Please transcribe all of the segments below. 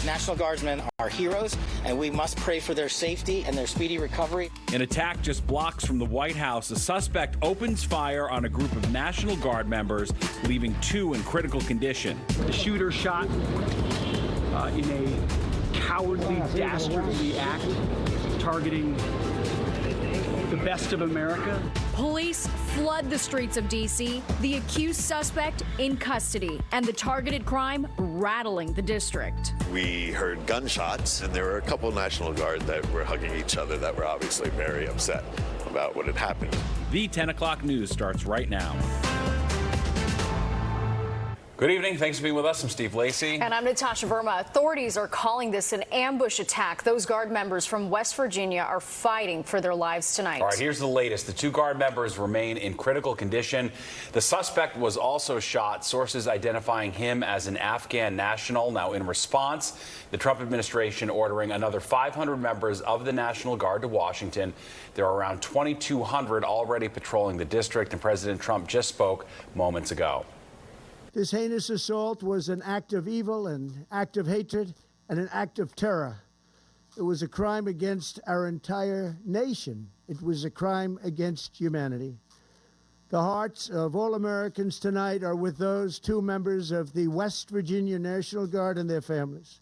National Guardsmen are heroes, and we must pray for their safety and their speedy recovery. An attack just blocks from the White House. A suspect opens fire on a group of National Guard members, leaving 2 in critical condition. The shooter shot in a cowardly, dastardly act, targeting the best of America. Police flood the streets of D.C., the accused suspect in custody, and the targeted crime rattling the district. We heard gunshots, and there were a couple of National Guard that were hugging each other that were obviously very upset about what had happened. The 10 o'clock news starts right now. Good evening. Thanks for being with us. I'm Steve Lacey. And I'm Natasha Verma. Authorities are calling this an ambush attack. Those Guard members from West Virginia are fighting for their lives tonight. All right, here's the latest. The 2 Guard members remain in critical condition. The suspect was also shot, sources identifying him as an Afghan national. Now, in response, the Trump administration ordering another 500 members of the National Guard to Washington. There are around 2,200 already patrolling the district, and President Trump just spoke moments ago. This heinous assault was an act of evil, an act of hatred, and an act of terror. It was a crime against our entire nation. It was a crime against humanity. The hearts of all Americans tonight are with those 2 members of the West Virginia National Guard and their families.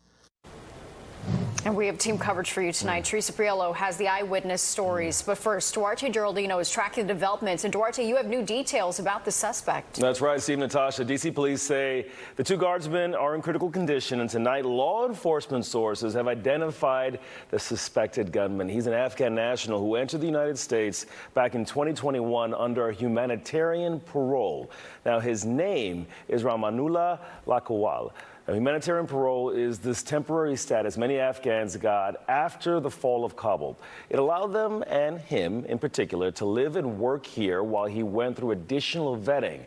And we have team coverage for you tonight. Teresa Priello has the eyewitness stories. But first, Duarte Geraldino is tracking the developments. And Duarte, you have new details about the suspect. That's right, Steve, Natasha. D.C. police say the 2 guardsmen are in critical condition. And tonight, law enforcement sources have identified the suspected gunman. He's an Afghan national who entered the United States back in 2021 under humanitarian parole. Now, his name is Ramanullah Lakwal. Now, humanitarian parole is this temporary status many Afghans got after the fall of Kabul. It allowed them, and him in particular, to live and work here while he went through additional vetting.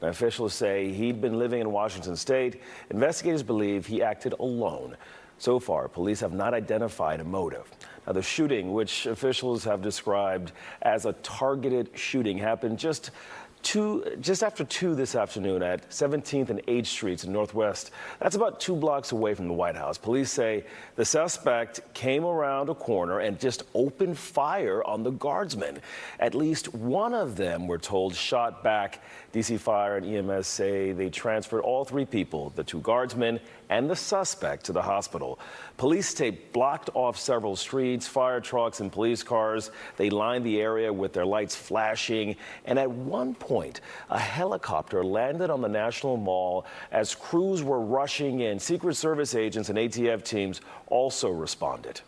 Now, officials say he'd been living in Washington state. Investigators believe he acted alone. So far, police have not identified a motive. Now, the shooting, which officials have described as a targeted shooting, happened just after 2 this afternoon at 17th and 8th Streets in Northwest. That's about 2 blocks away from the White House. Police say the suspect came around a corner and just opened fire on the guardsmen. At least one of them, we're told, shot back. D.C. Fire and EMS say they transferred all 3 people, the 2 guardsmen and the suspect, to the hospital. Police tape blocked off several streets, fire trucks and police cars. They lined the area with their lights flashing. And at one point, a helicopter landed on the National Mall as crews were rushing in. Secret Service agents and ATF teams also responded.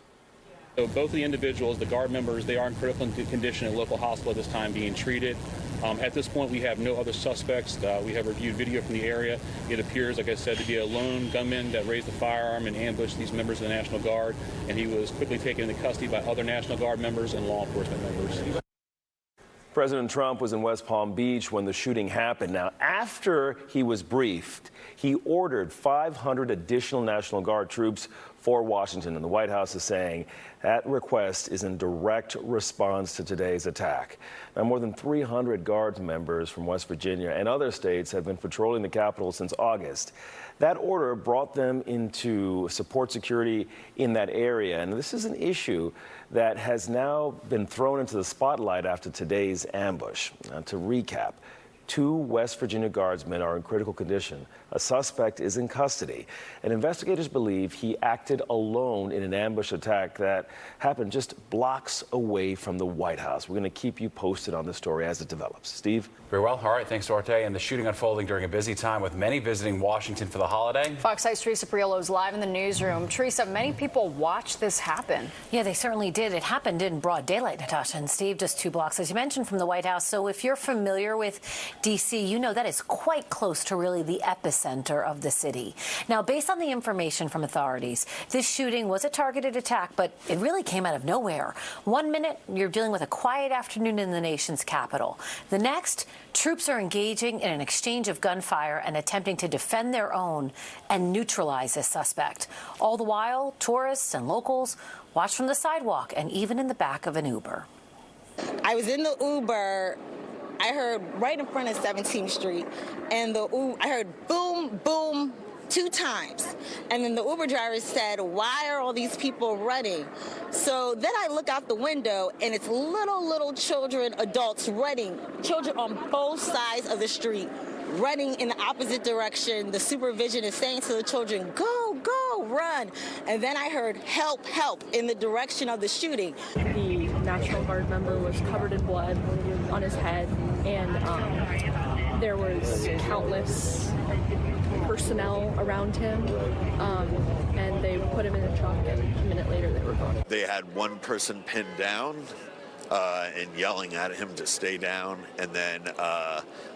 So both of the individuals, the Guard members, they are in critical condition at a local hospital at this time being treated. At this point, we have no other suspects. We have reviewed video from the area. It appears, like I said, to be a lone gunman that raised a firearm and ambushed these members of the National Guard, and he was quickly taken into custody by other National Guard members and law enforcement members. President Trump was in West Palm Beach when the shooting happened. Now, after he was briefed, he ordered 500 additional National Guard troops for Washington, and the White House is saying that request is in direct response to today's attack. Now, more than 300 Guard members from West Virginia and other states have been patrolling the Capitol since August. That order brought them into support security in that area, and this is an issue that has now been thrown into the spotlight after today's ambush. Now, to recap, 2 West Virginia Guardsmen are in critical condition. A suspect is in custody, and investigators believe he acted alone in an ambush attack that happened just blocks away from the White House. We're going to keep you posted on this story as it develops. Steve? Very well. All right. Thanks, Duarte. And the shooting unfolding during a busy time with many visiting Washington for the holiday. Fox 8's Teresa Priello is live in the newsroom. Teresa, many people watched this happen. Yeah, they certainly did. It happened in broad daylight, Natasha and Steve, just 2 blocks, as you mentioned, from the White House. So if you're familiar with D.C., you know that is quite close to really the epicenter of the city. Now, based on the information from authorities, this shooting was a targeted attack, but it really came out of nowhere. 1 minute, you're dealing with a quiet afternoon in the nation's capital. The next, troops are engaging in an exchange of gunfire and attempting to defend their own and neutralize this suspect. All the while, tourists and locals watch from the sidewalk and even in the back of an Uber. I was in the Uber. I heard right in front of 17th Street, and I heard boom, boom, 2 times. And then the Uber driver said, "Why are all these people running?" So then I look out the window, and it's little children, adults running, children on both sides of the street, running in the opposite direction. The supervision is saying to the children, "Go, go, run." And then I heard, "Help, help," in the direction of the shooting. The National Guard member was covered in blood on his head, and there was countless personnel around him, and they put him in a truck, and a minute later they were gone. They had one person pinned down and yelling at him to stay down, and then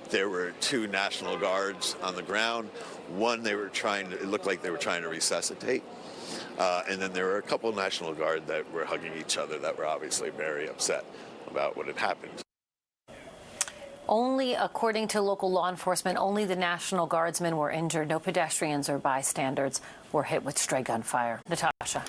there were 2 National Guards on the ground. One, it looked like they were trying to resuscitate. And then there were a couple of National Guard that were hugging each other that were obviously very upset about what had happened. Only, according to local law enforcement, only the National Guardsmen were injured. No pedestrians or bystanders were hit with stray gunfire. Natasha.